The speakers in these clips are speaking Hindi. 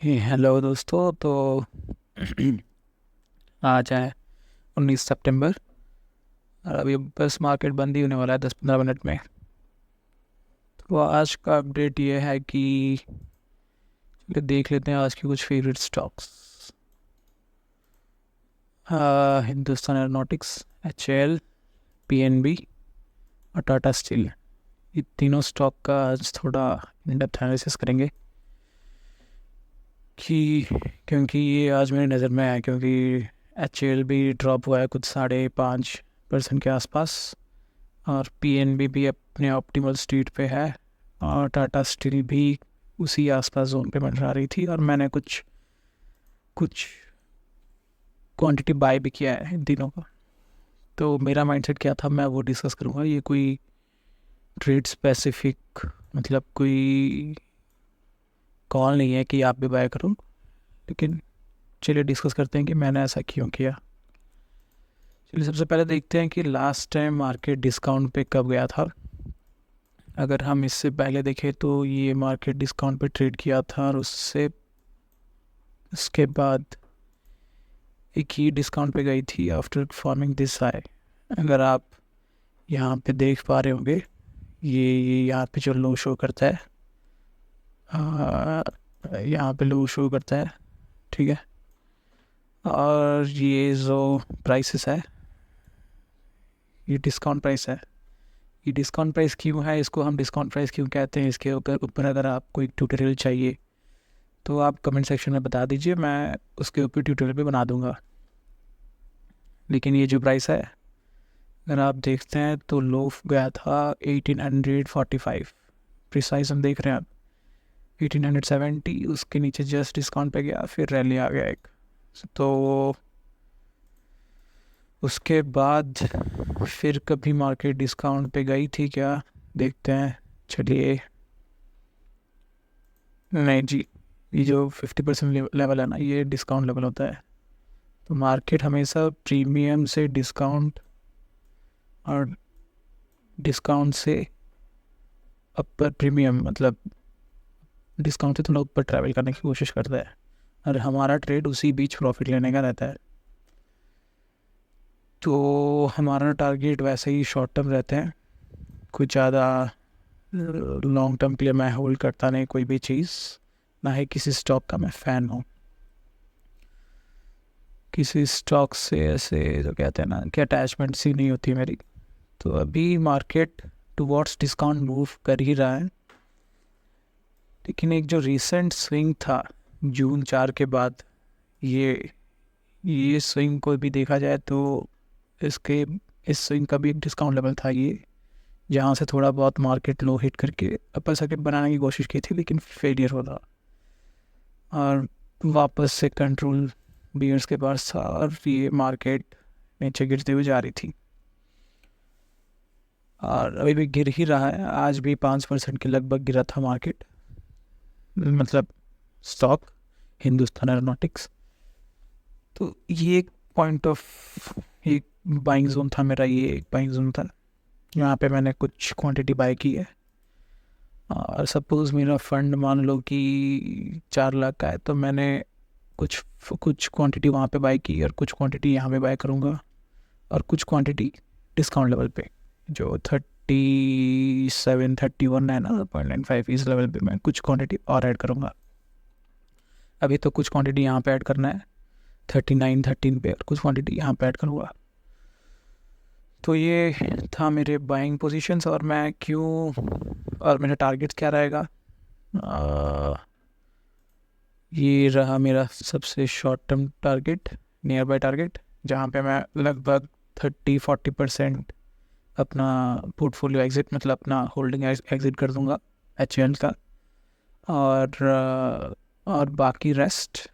हेलो दोस्तों। तो आज है 19 सितंबर और अभी बस मार्केट बंद ही होने वाला है 10-15 मिनट में। तो आज का अपडेट ये है कि चलिए देख लेते हैं आज की कुछ favourite stocks. Hindustan aeronautics, HAL, PNB और टाटा स्टील, ये तीनों स्टॉक का आज थोड़ा इन डेप्थ एनालिसिस करेंगे कि क्योंकि ये आज मेरी नज़र में आया, क्योंकि HAL भी ड्रॉप हुआ है कुछ 5.5% के आसपास और PNB भी अपने ऑप्टिमल स्ट्रीट पे है और टाटा स्टील भी उसी आसपास जोन पे मंडरा रही थी और मैंने कुछ कुछ क्वांटिटी बाय भी किया है इन तीनों का। तो मेरा माइंडसेट क्या था मैं वो डिस्कस करूँगा। ये कोई ट्रेड स्पेसिफिक मतलब कोई कॉल नहीं है कि आप भी बाय करो, लेकिन चलिए डिस्कस करते हैं कि मैंने ऐसा क्यों किया। चलिए सबसे पहले देखते हैं कि लास्ट टाइम मार्केट डिस्काउंट पे कब गया था। अगर हम इससे पहले देखें तो ये मार्केट डिस्काउंट पे ट्रेड किया था और उसके बाद एक ही डिस्काउंट पे गई थी आफ्टर फॉर्मिंग दिस हाई। अगर आप यहाँ पे देख पा रहे होंगे, ये यहाँ पे जो लो शो करता है, यहाँ पे लो शो करता है, ठीक है। और ये जो प्राइसेस है, ये डिस्काउंट प्राइस है। ये डिस्काउंट प्राइस क्यों है, इसको हम डिस्काउंट प्राइस क्यों कहते हैं, इसके ऊपर अगर आपको एक ट्यूटोरियल चाहिए तो आप कमेंट सेक्शन में बता दीजिए, मैं उसके ऊपर ट्यूटोरियल भी बना दूंगा। लेकिन ये जो प्राइस है अगर आप देखते हैं तो लो गया था 1845 प्रिसाइज, हम देख रहे हैं आप 1870, उसके नीचे जस्ट डिस्काउंट पे गया, फिर रैली आ गया एक। तो उसके बाद फिर कभी मार्केट डिस्काउंट पे गई थी क्या, देखते हैं। चलिए, नहीं जी, ये जो 50% लेवल है ना, ये डिस्काउंट लेवल होता है। तो मार्केट हमेशा प्रीमियम से डिस्काउंट और डिस्काउंट से अपर प्रीमियम, मतलब डिस्काउंट से थोड़ा ऊपर ट्रैवल करने की कोशिश करता है और हमारा ट्रेड उसी बीच प्रॉफिट लेने का रहता है। तो हमारा टारगेट वैसे ही शॉर्ट टर्म रहते हैं, कुछ ज़्यादा लॉन्ग टर्म के लिए मैं होल्ड करता नहीं कोई भी चीज़, ना ही किसी स्टॉक का मैं फ़ैन हूँ। किसी स्टॉक से ऐसे जो कहते हैं ना कि अटैचमेंट सी नहीं होती मेरी। तो अभी मार्केट टुवर्ड्स डिस्काउंट मूव कर ही रहा है, लेकिन एक जो रिसेंट स्विंग था जून 4 के बाद, ये स्विंग को भी देखा जाए तो इसके इस स्विंग का भी एक डिस्काउंट लेवल था ये, जहाँ से थोड़ा बहुत मार्केट लो हिट करके अपर सर्किट बनाने की कोशिश की थी, लेकिन फेलियर हो रहा और वापस से कंट्रोल बियर्स के पास था और ये मार्केट नीचे गिरते हुए जा रही थी और अभी भी गिर ही रहा है। आज भी 5% के लगभग गिरा था मार्केट, मतलब स्टॉक हिंदुस्तान एरोनॉटिक्स। तो ये एक पॉइंट ऑफ एक बाइंग जोन था मेरा, ये एक बाइंग जोन था, यहाँ पे मैंने कुछ क्वांटिटी बाय की है। और सपोज़ मेरा फंड मान लो कि 4 लाख का है, तो मैंने कुछ कुछ क्वांटिटी वहाँ पे बाय की और कुछ क्वांटिटी यहाँ पे बाय करूँगा और कुछ क्वांटिटी डिस्काउंट लेवल पे जो 37-31 है ना, 0.95, इस लेवल पे मैं कुछ क्वांटिटी और ऐड करूँगा। अभी तो कुछ क्वांटिटी यहाँ पे ऐड करना है 39-13 पे और कुछ क्वांटिटी यहाँ पे ऐड करूँगा। तो ये था मेरे बाइंग पोजीशंस और मैं क्यों, और मेरा टारगेट क्या रहेगा। ये रहा मेरा सबसे short term target, near by target, जहाँ पे मैं लगभग 30-40% अपना पोर्टफोलियो एग्जिट, मतलब अपना होल्डिंग एग्जिट कर दूंगा HAL का, और बाकी रेस्ट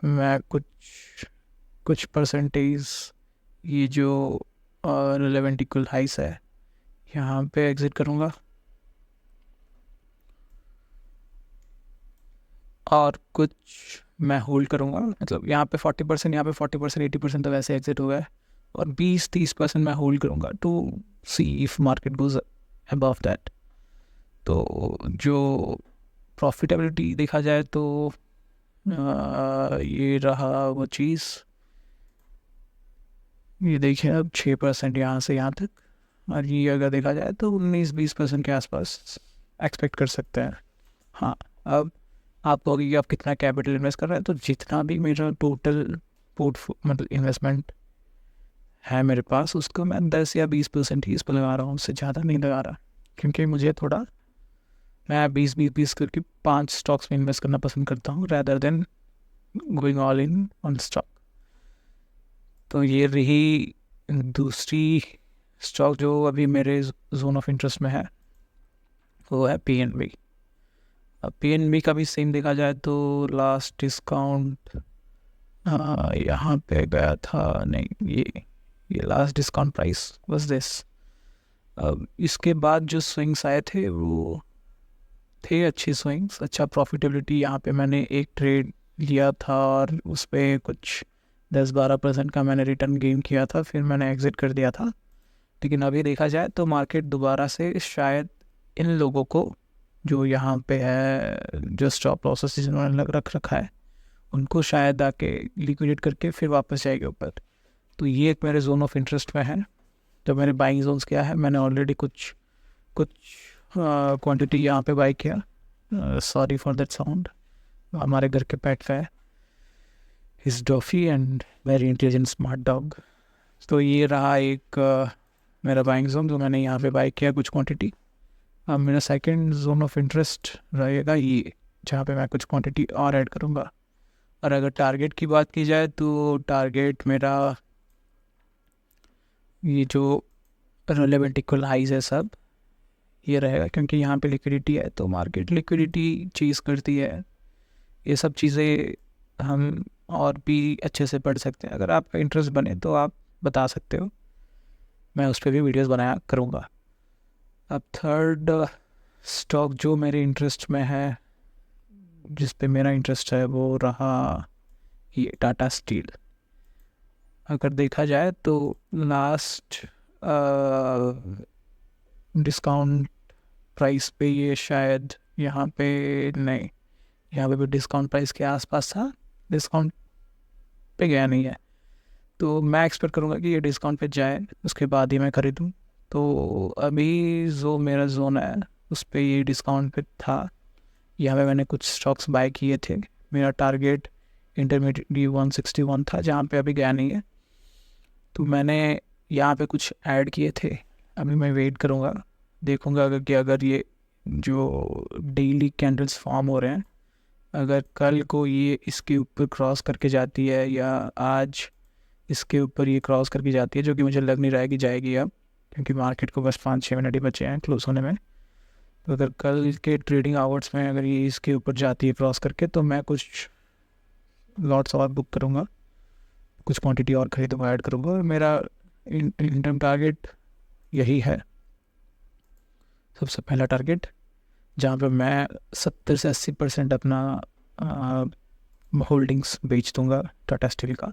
मैं कुछ परसेंटेज ये जो रिलेवेंट इक्वल हाइस है यहाँ पे एग्जिट करूँगा और कुछ मैं होल्ड करूँगा। मतलब यहाँ पे 40%, यहाँ पे 40%, 80% तो वैसे एग्जिट हुआ है और 20-30% मैं होल्ड करूँगा to see if market goes above that. तो जो प्रॉफिटेबिलिटी देखा जाए तो ये रहा वो चीज़। ये देखिए अब 6% यहाँ से यहाँ तक, और ये अगर देखा जाए तो 19-20% के आसपास एक्सपेक्ट कर सकते हैं। हाँ, अब आप कहोगे कि आप कितना कैपिटल इन्वेस्ट कर रहे हैं, तो जितना भी मेरा टोटल मतलब इन्वेस्टमेंट है मेरे पास, उसको मैं 10 या 20% ही इस पर लगा रहा हूँ, उससे ज़्यादा नहीं लगा रहा। क्योंकि मुझे थोड़ा, मैं 20-20 करके 5 स्टॉक्स में इन्वेस्ट करना पसंद करता हूँ rather than going all in on stock. तो ये रही दूसरी स्टॉक जो अभी मेरे जोन ऑफ इंटरेस्ट में है, वो है PNB। अब PNB का भी सेम देखा जाए तो लास्ट डिस्काउंट यहाँ पे गया था, नहीं, ये last discount price was this. अब इसके बाद जो स्विंग्स आए थे वो थे अच्छी स्विंग्स, अच्छा प्रॉफिटेबिलिटी। यहाँ पे मैंने एक ट्रेड लिया था और उस पर कुछ 10-12% का मैंने रिटर्न गेन किया था, फिर मैंने एग्ज़िट कर दिया था। लेकिन अभी देखा जाए तो मार्केट दोबारा से शायद इन लोगों को जो यहाँ पे है, जो स्टॉप लॉसेस जिन्होंने रख रखा है, उनको शायद आके लिक्विडेट करके फिर वापस जाएगा ऊपर। तो ये एक मेरे जोन ऑफ इंटरेस्ट में है। तो मेरे बाइंग जोन्स क्या है, मैंने ऑलरेडी कुछ क्वांटिटी यहाँ पे बाई किया। सॉरी फॉर दैट साउंड, हमारे घर के पेट है his डॉफी and very intelligent smart dog. तो ये रहा एक मेरा बाइंग जोन जो मैंने यहाँ पे बाई किया कुछ क्वांटिटी। अब मेरा सेकंड जोन ऑफ इंटरेस्ट रहेगा ये, जहाँ पे मैं कुछ क्वांटिटी और ऐड करूँगा। और अगर टारगेट की बात की जाए तो टारगेट मेरा ये जो रेलेवेंट इक्वल हाइज है सब ये रहेगा, क्योंकि यहाँ पे लिक्विडिटी है तो मार्केट लिक्विडिटी चीज़ करती है। ये सब चीज़ें हम और भी अच्छे से पढ़ सकते हैं। अगर आपका इंटरेस्ट बने तो आप बता सकते हो, मैं उस पर भी वीडियोस बनाया करूँगा। अब थर्ड स्टॉक जो मेरे इंटरेस्ट में है, जिस पे मेरा इंटरेस्ट है, वो रहा ये टाटा स्टील। अगर देखा जाए तो लास्ट डिस्काउंट प्राइस पे ये शायद यहाँ पे नहीं, यहाँ पे भी डिस्काउंट प्राइस के आसपास था, डिस्काउंट पे गया नहीं है। तो मैं एक्सपेक्ट करूँगा कि ये डिस्काउंट पे जाए, उसके बाद ही मैं ख़रीदूँ। तो अभी जो मेरा जोन है उस पर ये डिस्काउंट पे था, यहाँ पे मैंने कुछ स्टॉक्स बाय किए थे। मेरा टारगेट इंटरमीडिएट 161 था, जहाँ पे अभी गया नहीं है। तो मैंने यहाँ पे कुछ ऐड किए थे। अभी मैं वेट करूँगा, देखूँगा अगर ये जो डेली कैंडल्स फॉर्म हो रहे हैं, अगर कल को ये इसके ऊपर क्रॉस करके जाती है या आज इसके ऊपर ये क्रॉस करके जाती है, जो कि मुझे लग नहीं रहा है कि जाएगी अब, क्योंकि मार्केट को बस 5-6 मिनट ही बचे हैं क्लोज होने में। तो अगर कल के ट्रेडिंग आवर्स में अगर ये इसके ऊपर जाती है क्रॉस करके, तो मैं कुछ लॉट्स और बुक करूँगा, कुछ क्वांटिटी और खरीदूँगा, ऐड करूँगा। और मेरा इंटरम टारगेट यही है, सबसे पहला टारगेट, जहाँ पे मैं 70 से 80% अपना होल्डिंग्स बेच दूँगा टाटा स्टील का,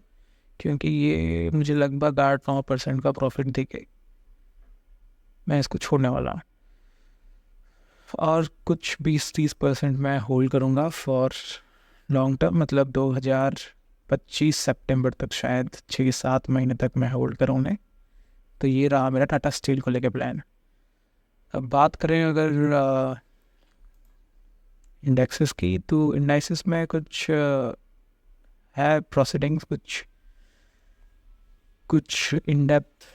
क्योंकि ये मुझे लगभग 8-9% का प्रॉफिट देके मैं इसको छोड़ने वाला हूँ। और कुछ 20-30% मैं होल्ड करूँगा फॉर लॉन्ग टर्म, मतलब 2025 सितंबर तक, शायद 6-7 महीने तक मैं होल्ड करूँ उन्हें। तो ये रहा मेरा टाटा स्टील को लेके प्लान। अब बात करें अगर इंडेक्सेस की, तो इंडेक्सेस में कुछ है प्रोसीडिंग्स, कुछ इन डेप्थ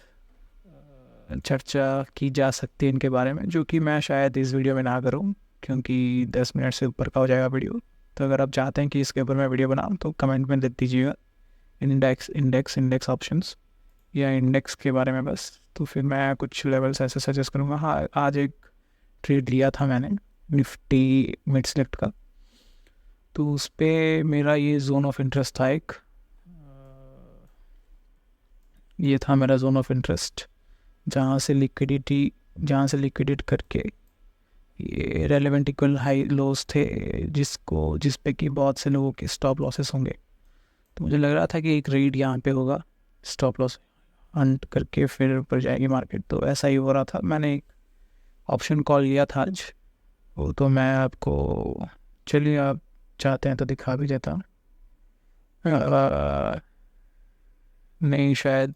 चर्चा की जा सकती है इनके बारे में, जो कि मैं शायद इस वीडियो में ना करूं, क्योंकि 10 मिनट से ऊपर का हो जाएगा वीडियो। तो अगर आप चाहते हैं कि इसके ऊपर मैं वीडियो बनाऊं तो कमेंट में लिख दीजिएगा इंडेक्स ऑप्शंस या इंडेक्स के बारे में बस, तो फिर मैं कुछ लेवल्स ऐसे सजेस्ट करूँगा। हाँ, आज एक ट्रेड लिया था मैंने निफ्टी मिड सेलेक्ट का, तो उस पर मेरा ये जोन ऑफ इंटरेस्ट था एक, ये था मेरा जोन ऑफ इंटरेस्ट, जहाँ से लिक्विडेट करके ये रेलेवेंट इक्वल हाई लॉस थे, जिस पे कि बहुत से लोगों के स्टॉप लॉसेस होंगे। तो मुझे लग रहा था कि एक रीड यहाँ पे होगा, स्टॉप लॉस हंट करके फिर ऊपर जाएगी मार्केट। तो ऐसा ही हो रहा था। मैंने एक ऑप्शन कॉल लिया था आज, वो तो मैं आपको चलिए आप चाहते हैं तो दिखा भी देता हूँ। नहीं शायद,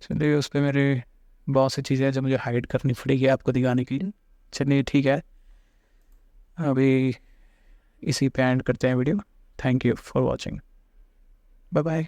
चलिए उस पर मेरे बहुत सी चीज़ें हैं जो मुझे हाइड करनी पड़ेगी आपको दिखाने के लिए। चलिए ठीक है, अभी इसी पे एंड करते हैं video. Thank you for watching, bye bye.